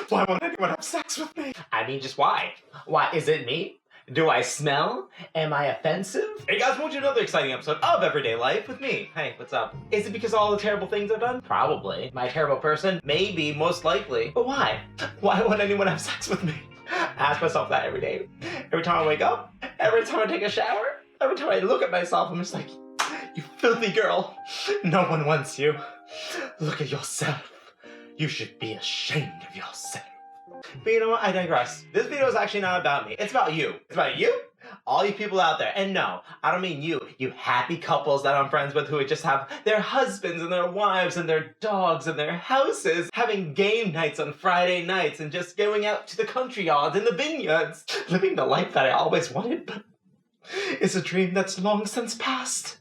Why won't anyone have sex with me? I mean, just why? Why, is it me? Do I smell? Am I offensive? Hey guys, welcome to another exciting episode of Everyday Life with me. Hey, what's up? Is it because of all the terrible things I've done? Probably. Am I a terrible person? Maybe, most likely. But why? Why won't anyone have sex with me? I ask myself that every day. Every time I wake up, every time I take a shower, every time I look at myself, I'm just like, you filthy girl. No one wants you. Look at yourself. You should be ashamed of yourself. But you know what? I digress. This video is actually not about me. It's about you. It's about you. All you people out there. And no, I don't mean you. You happy couples that I'm friends with who just have their husbands and their wives and their dogs and their houses, having game nights on Friday nights and just going out to the country yards and the vineyards, living the life that I always wanted, but it's a dream that's long since passed.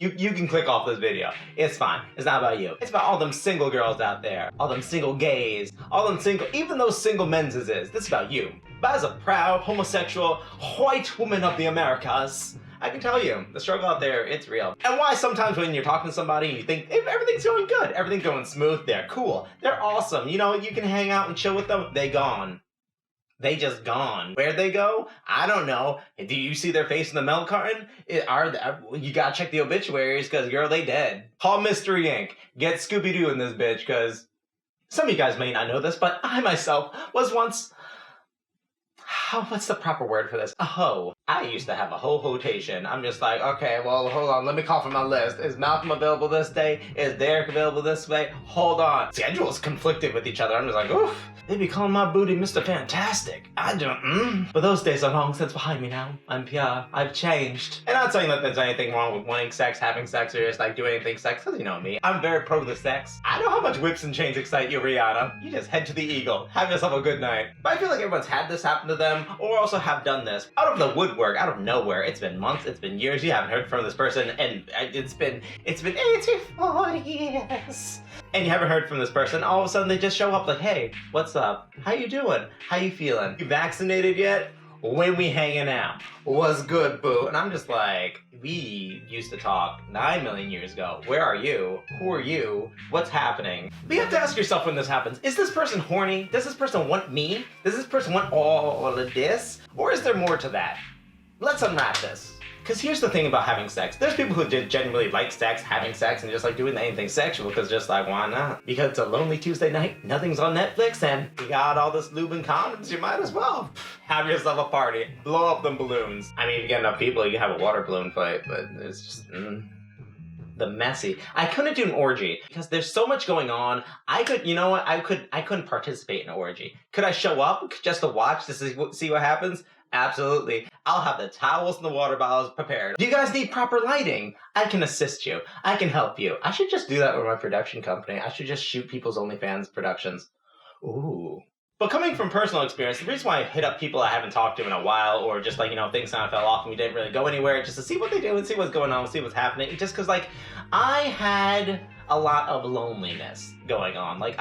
You can click off this video. It's fine. It's not about you. It's about all them single girls out there. All them single gays. All them single, even those single men's is. This is about you. But as a proud, homosexual, white woman of the Americas, I can tell you, the struggle out there, it's real. And why sometimes when you're talking to somebody and you think, if everything's going good, everything's going smooth, they're cool, they're awesome, you know, you can hang out and chill with them, they gone. They just gone. Where'd they go? I don't know. Do you see their face in the milk carton? You gotta check the obituaries, because girl, they dead. Call Mystery Inc. Get Scooby-Doo in this bitch, because some of you guys may not know this, but I myself was once... what's the proper word for this? A hoe. I used to have a hoe-hotation. I'm just like, okay, well, hold on, let me call from my list. Is Malcolm available this day? Is Derek available this way? Hold on. Schedules conflicted with each other. I'm just like, oof. They be calling my booty Mr. Fantastic. I don't, But those days are long since behind me now. I'm pure. I've changed. And I'm not saying that there's anything wrong with wanting sex, having sex, or just like doing anything sex, because you know me. I'm very pro the sex. I know how much whips and chains excite you, Rihanna. You just head to the Eagle. Have yourself a good night. But I feel like everyone's had this happen to them, or also have done this out of the woodwork, out of nowhere. It's been months, it's been years, you haven't heard from this person, and it's been 84 years. And you haven't heard from this person, all of a sudden they just show up like, hey, what's up? How you doing? How you feeling? You vaccinated yet? When we hanging out? What's good, boo? And I'm just like, we used to talk 9 million years ago. Where are you? Who are you? What's happening? But you have to ask yourself when this happens, is this person horny? Does this person want me? Does this person want all of this? Or is there more to that? Let's unwrap this. Because here's the thing about having sex. There's people who genuinely like sex, having sex, and just like doing anything sexual because just like, why not? Because it's a lonely Tuesday night, nothing's on Netflix, and you got all this lube and condoms, you might as well have yourself a party. Blow up them balloons. I mean, if you get enough people, you can have a water balloon fight, but it's just... the messy. I couldn't do an orgy because there's so much going on. I could, you know what? I couldn't participate in an orgy. Could I show up just to watch to see what happens? Absolutely. I'll have the towels and the water bottles prepared. Do you guys need proper lighting? I can assist you. I can help you. I should just do that with my production company. I should just shoot people's OnlyFans productions. Ooh. But coming from personal experience, the reason why I hit up people I haven't talked to in a while, or just like, you know, things kind of fell off and we didn't really go anywhere, just to see what they do and see what's going on, see what's happening, just because, like, I had a lot of loneliness going on. Like,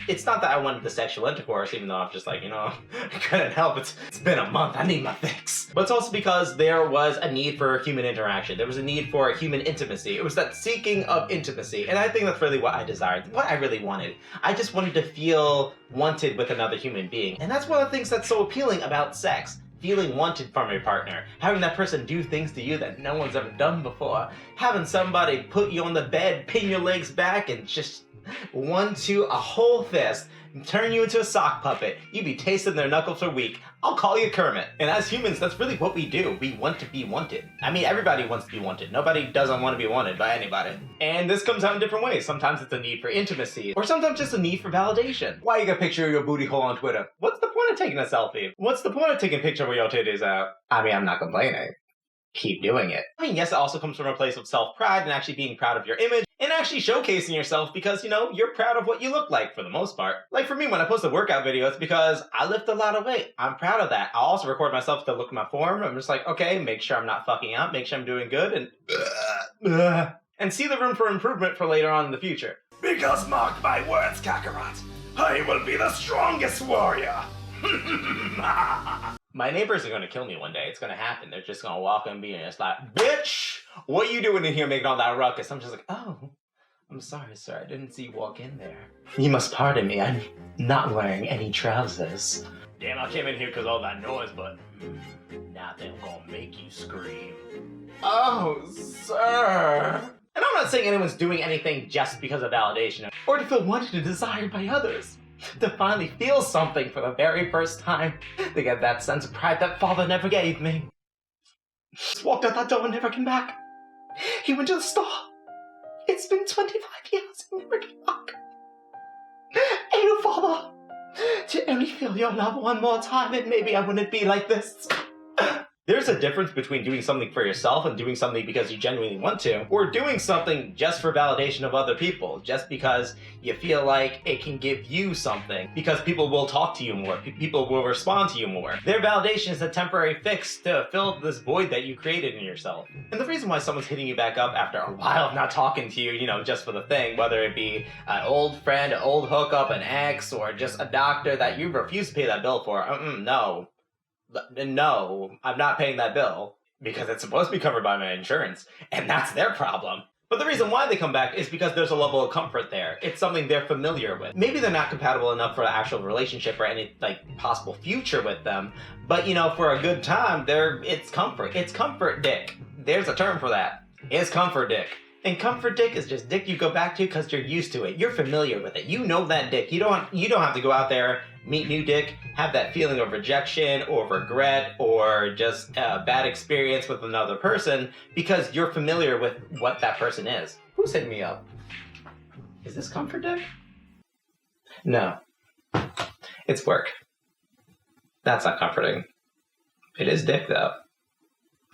it's not that I wanted the sexual intercourse, even though I'm just like, you know, I couldn't help it. It's been a month, I need my fix. But it's also because there was a need for human interaction. There was a need for human intimacy. It was that seeking of intimacy. And I think that's really what I desired, what I really wanted. I just wanted to feel wanted with another human being. And that's one of the things that's so appealing about sex. Feeling wanted from your partner, having that person do things to you that no one's ever done before, having somebody put you on the bed, pin your legs back, and just 1-2 a whole fist, and turn you into a sock puppet. You be tasting their knuckles for a week. I'll call you Kermit. And as humans, that's really what we do. We want to be wanted. I mean, everybody wants to be wanted. Nobody doesn't want to be wanted by anybody. And this comes out in different ways. Sometimes it's a need for intimacy, or sometimes just a need for validation. Why you got a picture of your booty hole on Twitter? What's the point of taking a selfie? What's the point of taking a picture of your titties out? I mean, I'm not complaining. Keep doing it. I mean, yes, it also comes from a place of self-pride and actually being proud of your image and actually showcasing yourself because, you know, you're proud of what you look like for the most part. Like for me, when I post a workout video, it's because I lift a lot of weight. I'm proud of that. I also record myself to look at my form. I'm just like, okay, make sure I'm not fucking up, make sure I'm doing good, and see the room for improvement for later on in the future. Because mark my words, Kakarot, I will be the strongest warrior. My neighbors are gonna kill me one day. It's gonna happen. They're just gonna walk in and be just like, bitch, what are you doing in here making all that ruckus? I'm just like, oh, I'm sorry, sir. I didn't see you walk in there. You must pardon me. I'm not wearing any trousers. Damn, I came in here because all that noise, but nothing gonna make you scream. Oh, sir. And I'm not saying anyone's doing anything just because of validation, or to feel wanted and desired by others. To finally feel something for the very first time. To get that sense of pride that father never gave me. Just walked out that door and never came back. He went to the store. It's been 25 years and never came back. Ain't no father. To only feel your love one more time and maybe I wouldn't be like this. There's a difference between doing something for yourself and doing something because you genuinely want to, or doing something just for validation of other people, just because you feel like it can give you something, because people will talk to you more, people will respond to you more. Their validation is a temporary fix to fill this void that you created in yourself. And the reason why someone's hitting you back up after a while of not talking to you, you know, just for the thing, whether it be an old friend, an old hookup, an ex, or just a doctor that you refuse to pay that bill for, no, I'm not paying that bill because it's supposed to be covered by my insurance, and that's their problem. But the reason why they come back is because there's a level of comfort there. It's something they're familiar with. Maybe they're not compatible enough for an actual relationship or any possible future with them, but for a good time, it's comfort. It's comfort dick. There's a term for that. It's comfort dick. And comfort dick is just dick you go back to because you're used to it. You're familiar with it. You know that dick. You don't have to go out there, meet new dick, have that feeling of rejection or regret or just a bad experience with another person because you're familiar with what that person is. Who's hitting me up? Is this comfort dick? No. It's work. That's not comforting. It is dick though.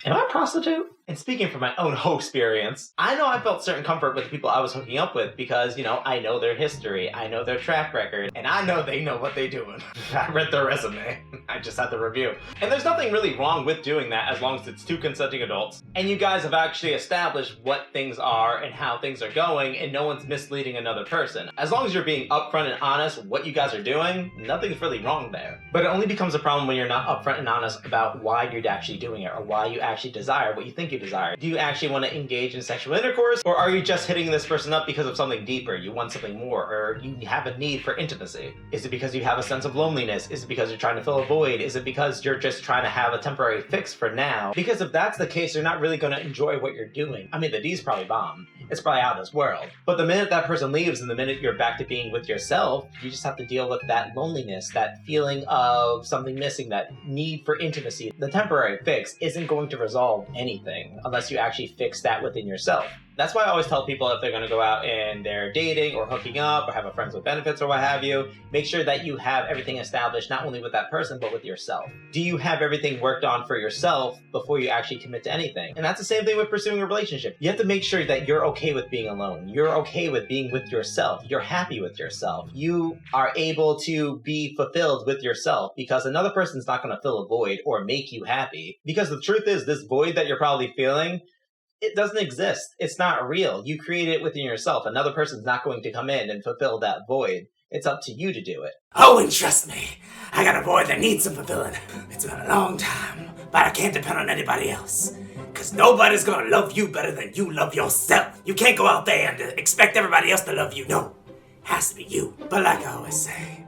Am I a prostitute? And speaking from my own experience, I know I felt certain comfort with the people I was hooking up with because, I know their history, I know their track record, and I know they know what they're doing. I read their resume. I just had the review. And there's nothing really wrong with doing that as long as it's two consenting adults. And you guys have actually established what things are and how things are going, and no one's misleading another person. As long as you're being upfront and honest with what you guys are doing, nothing's really wrong there. But it only becomes a problem when you're not upfront and honest about why you're actually doing it or why you actually desire what you think you desire. Do you actually want to engage in sexual intercourse, or are you just hitting this person up because of something deeper? You want something more, or you have a need for intimacy? Is it because you have a sense of loneliness? Is it because you're trying to fill a void? Is it because you're just trying to have a temporary fix for now? Because if that's the case, you're not really going to enjoy what you're doing. I mean, the D's probably bomb. It's probably out of this world. But the minute that person leaves and the minute you're back to being with yourself, you just have to deal with that loneliness, that feeling of something missing, that need for intimacy. The temporary fix isn't going to resolve anything unless you actually fix that within yourself. That's why I always tell people if they're going to go out and they're dating or hooking up or have a friends with benefits or what have you, make sure that you have everything established not only with that person but with yourself. Do you have everything worked on for yourself before you actually commit to anything? And that's the same thing with pursuing a relationship. You have to make sure that you're okay with being alone. You're okay with being with yourself. You're happy with yourself. You are able to be fulfilled with yourself because another person's not going to fill a void or make you happy. Because the truth is, this void that you're probably feeling, it doesn't exist. It's not real. You create it within yourself. Another person's not going to come in and fulfill that void. It's up to you to do it. Oh, and trust me, I got a void that needs some fulfilling. It's been a long time, but I can't depend on anybody else. Cause nobody's gonna love you better than you love yourself. You can't go out there and expect everybody else to love you. No, it has to be you. But like I always say,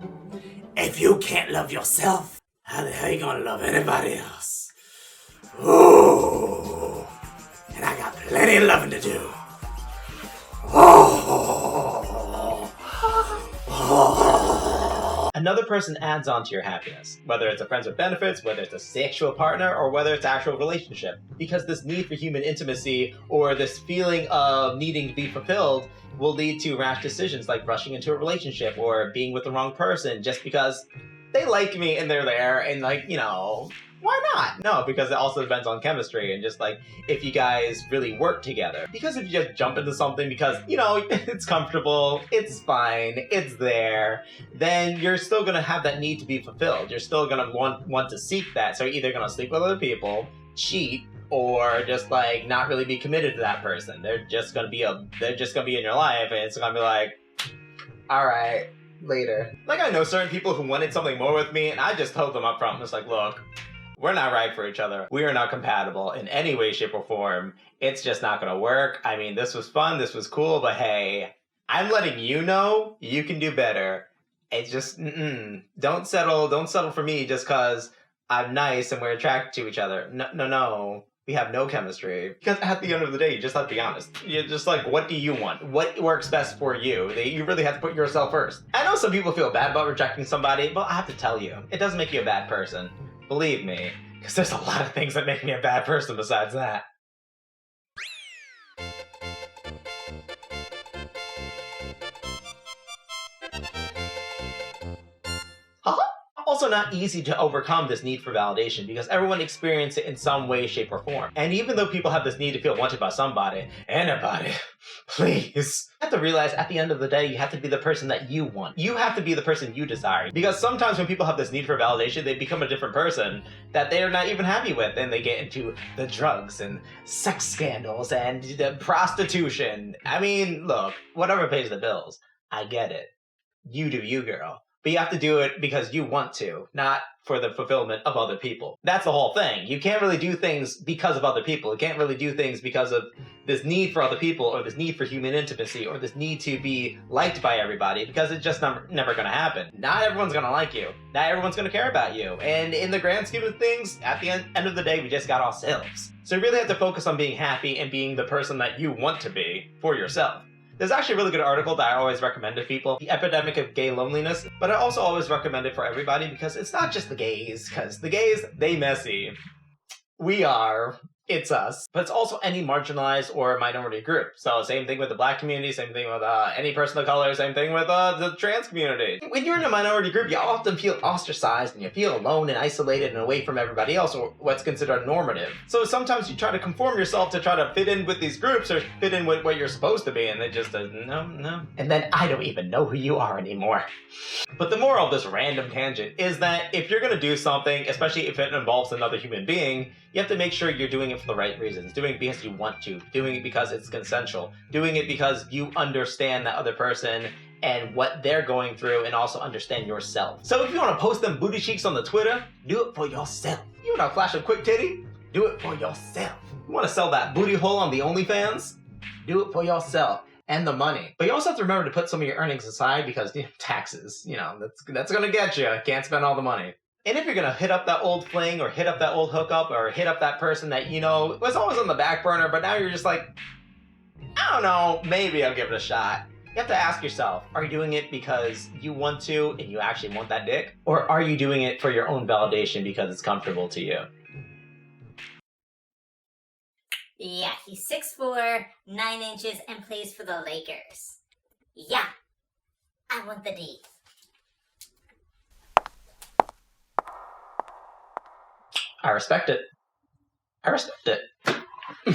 if you can't love yourself, how the hell you gonna love anybody else? Ooh. And I got plenty of loving to do. Another person adds on to your happiness, whether it's a friends with benefits, whether it's a sexual partner, or whether it's an actual relationship. Because this need for human intimacy or this feeling of needing to be fulfilled will lead to rash decisions like rushing into a relationship or being with the wrong person just because they like me and they're there and why not? No, because it also depends on chemistry and just if you guys really work together. Because if you just jump into something because, it's comfortable, it's fine, it's there, then you're still going to have that need to be fulfilled. You're still going to want to seek that. So you're either going to sleep with other people, cheat, or just not really be committed to that person. They're just going to be in your life and it's going to be like, all right, later. I know certain people who wanted something more with me and I just told them up front, it's look, we're not right for each other. We are not compatible in any way, shape, or form. It's just not going to work. I mean, this was fun. This was cool. But hey, I'm letting you know you can do better. It's just, don't settle for me just because I'm nice and we're attracted to each other. No. We have no chemistry. Because at the end of the day, you just have to be honest. You're just like, what do you want? What works best for you? You really have to put yourself first. I know some people feel bad about rejecting somebody, but I have to tell you, it doesn't make you a bad person. Believe me, because there's a lot of things that make me a bad person besides that. Also not easy to overcome this need for validation because everyone experiences it in some way, shape, or form. And even though people have this need to feel wanted by somebody, anybody, please, you have to realize at the end of the day, you have to be the person that you want. You have to be the person you desire. Because sometimes when people have this need for validation, they become a different person that they are not even happy with, and they get into the drugs and sex scandals and the prostitution. I mean, look, whatever pays the bills, I get it. You do you, girl. But you have to do it because you want to, not for the fulfillment of other people. That's the whole thing. You can't really do things because of other people. You can't really do things because of this need for other people or this need for human intimacy or this need to be liked by everybody because it's just never going to happen. Not everyone's going to like you. Not everyone's going to care about you. And in the grand scheme of things, at the end of the day, we just got ourselves. So you really have to focus on being happy and being the person that you want to be for yourself. There's actually a really good article that I always recommend to people, The Epidemic of Gay Loneliness, but I also always recommend it for everybody because it's not just the gays, because the gays, they messy. We are. It's us. But it's also any marginalized or minority group. So same thing with the black community, same thing with any person of color, same thing with the trans community. When you're in a minority group, you often feel ostracized and you feel alone and isolated and away from everybody else, or what's considered normative. So sometimes you try to conform yourself to try to fit in with these groups or fit in with what you're supposed to be, and it just does no. And then I don't even know who you are anymore. But the moral of this random tangent is that if you're gonna do something, especially if it involves another human being, you have to make sure you're doing it for the right reasons. Doing it because you want to. Doing it because it's consensual. Doing it because you understand that other person and what they're going through and also understand yourself. So if you want to post them booty cheeks on the Twitter, do it for yourself. You want to flash a quick titty? Do it for yourself. You want to sell that booty hole on the OnlyFans? Do it for yourself. And the money. But you also have to remember to put some of your earnings aside because taxes, that's gonna get you. Can't spend all the money. And if you're gonna hit up that old fling or hit up that old hookup or hit up that person that was always on the back burner, but now you're just like, I don't know, maybe I'll give it a shot. You have to ask yourself, are you doing it because you want to and you actually want that dick? Or are you doing it for your own validation because it's comfortable to you? Yeah, he's 6'4", 9 inches, and plays for the Lakers. Yeah, I want the D. I respect it.